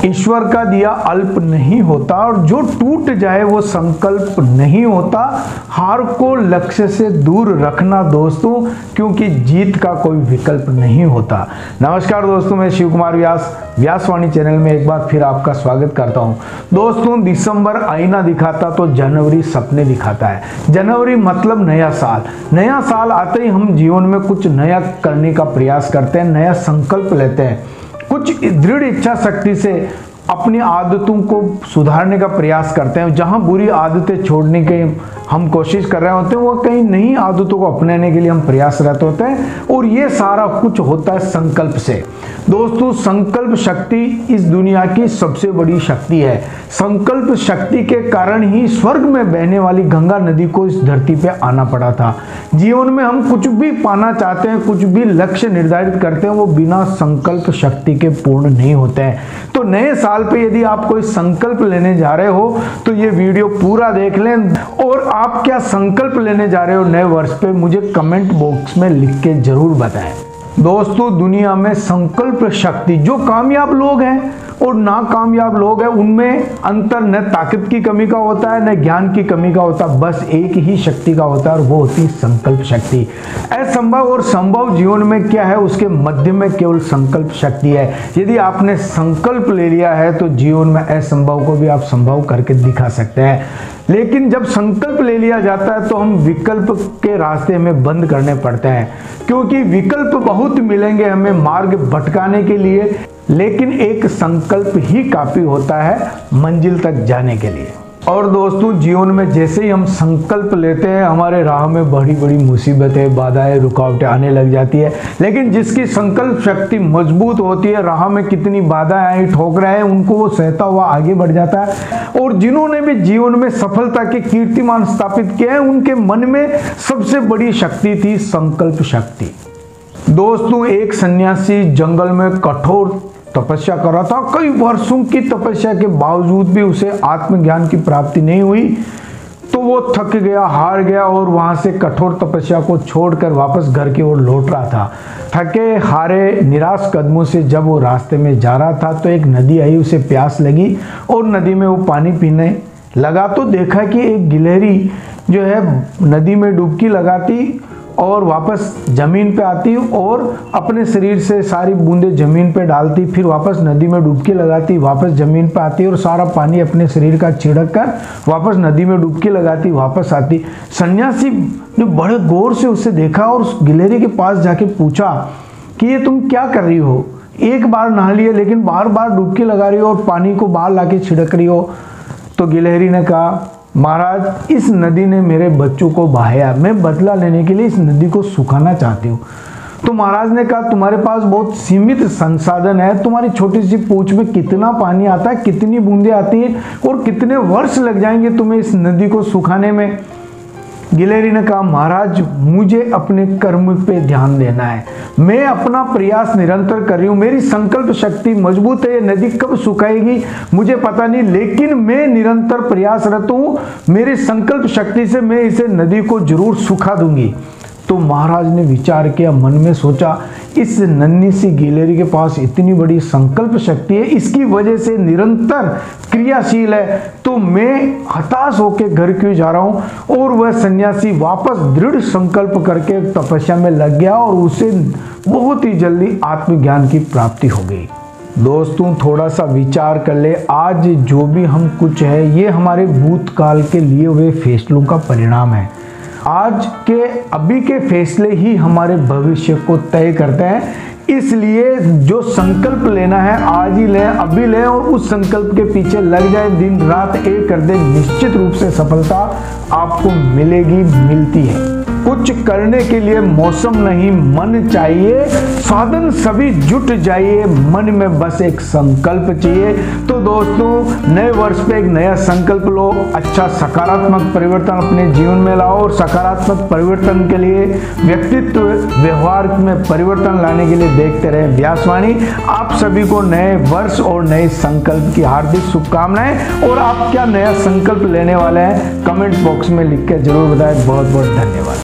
ईश्वर का दिया अल्प नहीं होता और जो टूट जाए वो संकल्प नहीं होता। हार को लक्ष्य से दूर रखना दोस्तों, क्योंकि जीत का कोई विकल्प नहीं होता। नमस्कार दोस्तों, मैं शिव कुमार व्यासवाणी चैनल में एक बार फिर आपका स्वागत करता हूं। दोस्तों, दिसंबर आईना दिखाता तो जनवरी सपने दिखाता है। जनवरी मतलब नया साल। नया साल आते ही हम जीवन में कुछ नया करने का प्रयास करते हैं, नया संकल्प लेते हैं, कुछ दृढ़ इच्छा शक्ति से अपनी आदतों को सुधारने का प्रयास करते हैं। जहां बुरी आदतें छोड़ने के हम कोशिश कर रहे होते हैं, वो कई नई आदतों को अपनाने के लिए हम प्रयासरत होते हैं, और ये सारा कुछ होता है संकल्प से। दोस्तों, संकल्प शक्ति इस दुनिया की सबसे बड़ी शक्ति है। संकल्प शक्ति के कारण ही स्वर्ग में बहने वाली गंगा नदी को इस धरती पे आना पड़ा था। जीवन में हम कुछ भी पाना चाहते हैं, कुछ भी लक्ष्य निर्धारित करते हैं, वो बिना संकल्प शक्ति के पूर्ण नहीं होते हैं। तो नए साल पे यदि आप कोई संकल्प लेने जा रहे हो तो ये वीडियो पूरा देख लें, और आप क्या संकल्प लेने जा रहे हो नए वर्ष पे, मुझे कमेंट बॉक्स में लिख के जरूर बताएं। दोस्तों, दुनिया में संकल्प शक्ति, जो कामयाब लोग हैं और नाकामयाब लोग हैं, उनमें अंतर न ताकत की कमी का होता है, न ज्ञान की कमी का होता है, बस एक ही शक्ति का होता है, और वो होती है संकल्प शक्ति। असंभव और संभव जीवन में क्या है, उसके मध्य में केवल संकल्प शक्ति है। यदि आपने संकल्प ले लिया है तो जीवन में असंभव को भी आप संभव करके दिखा सकते हैं। लेकिन जब संकल्प ले लिया जाता है तो हम विकल्प के रास्ते हमें बंद करने पड़ते हैं, क्योंकि विकल्प बहुत मिलेंगे हमें मार्ग भटकाने के लिए, लेकिन एक संकल्प ही काफी होता है मंजिल तक जाने के लिए। और दोस्तों, जीवन में जैसे ही हम संकल्प लेते हैं, हमारे राह में बड़ी बड़ी मुसीबतें, बाधाएं, रुकावटें आने लग जाती है। लेकिन जिसकी संकल्प शक्ति मजबूत होती है, राह में कितनी बाधाएं आई, ठोकरें आए, उनको वो सहता हुआ आगे बढ़ जाता है। और जिन्होंने भी जीवन में सफलता के कीर्तिमान स्थापित किए हैं, उनके मन में सबसे बड़ी शक्ति थी संकल्प शक्ति। दोस्तों, एक सन्यासी जंगल में कठोर तपस्या कर रहा था। कई वर्षों की तपस्या के बावजूद भी उसे आत्मज्ञान की प्राप्ति नहीं हुई, तो वो थक गया, हार गया, और वहां से कठोर तपस्या को छोड़कर वापस घर की ओर लौट रहा था। थके हारे निराश कदमों से जब वो रास्ते में जा रहा था तो एक नदी आई, उसे प्यास लगी और नदी में वो पानी पीने लगा तो देखा कि एक गिलहरी जो है नदी में डुबकी लगाती और वापस जमीन पे आती और अपने शरीर से सारी बूंदें जमीन पे डालती, फिर वापस नदी में डुबकी लगाती, वापस जमीन पे आती और सारा पानी अपने शरीर का छिड़क कर वापस नदी में डुबकी लगाती, वापस आती। सन्यासी ने बड़े गौर से उसे देखा और उस गिलहरी के पास जाके पूछा कि ये तुम क्या कर रही हो, एक बार नहा लिए लेकिन बार बार डुबकी लगा रही हो और पानी को बाहर लाके छिड़क रही हो। तो गिलहरी ने कहा, महाराज, इस नदी ने मेरे बच्चों को बहाया, मैं बदला लेने के लिए इस नदी को सुखाना चाहती हूँ। तो महाराज ने कहा, तुम्हारे पास बहुत सीमित संसाधन है, तुम्हारी छोटी सी पूंछ में कितना पानी आता है, कितनी बूंदें आती हैं और कितने वर्ष लग जाएंगे तुम्हें इस नदी को सुखाने में। गिलहरी ने कहा, महाराज, मुझे अपने कर्म पे ध्यान देना है, मैं अपना प्रयास निरंतर कर रही हूँ, मेरी संकल्प शक्ति मजबूत है, ये नदी कब सुखाएगी मुझे पता नहीं, लेकिन मैं निरंतर प्रयासरत हूँ, मेरी संकल्प शक्ति से मैं इसे नदी को जरूर सुखा दूंगी। तो महाराज ने विचार किया, मन में सोचा, इस नन्ही सी गिलहरी के पास इतनी बड़ी संकल्प शक्ति है, इसकी वजह से निरंतर क्रियाशील है, तो मैं हताश होकर घर क्यों जा रहा हूं। और वह सन्यासी वापस दृढ़ संकल्प करके तपस्या में लग गया और उसे बहुत ही जल्दी आत्मज्ञान की प्राप्ति हो गई। दोस्तों, थोड़ा सा विचार कर ले, आज जो भी हम कुछ है, ये हमारे भूतकाल के लिए हुए फैसलों का परिणाम है। आज के अभी के फैसले ही हमारे भविष्य को तय करते हैं, इसलिए जो संकल्प लेना है आज ही लें, अभी लें और उस संकल्प के पीछे लग जाए, दिन रात एक कर दे, निश्चित रूप से सफलता आपको मिलेगी, मिलती है। कुछ करने के लिए मौसम नहीं मन चाहिए, साधन सभी जुट जाइए, मन में बस एक संकल्प चाहिए। तो दोस्तों, नए वर्ष पे एक नया संकल्प लो, अच्छा सकारात्मक परिवर्तन अपने जीवन में लाओ, और सकारात्मक परिवर्तन के लिए व्यक्तित्व व्यवहार में परिवर्तन लाने के लिए देखते रहे व्यासवाणी। आप सभी को नए वर्ष और नए संकल्प की हार्दिक शुभकामनाएं। और आप क्या नया संकल्प लेने वाले हैं, कमेंट बॉक्स में लिख के जरूर बताएं। बहुत बहुत धन्यवाद।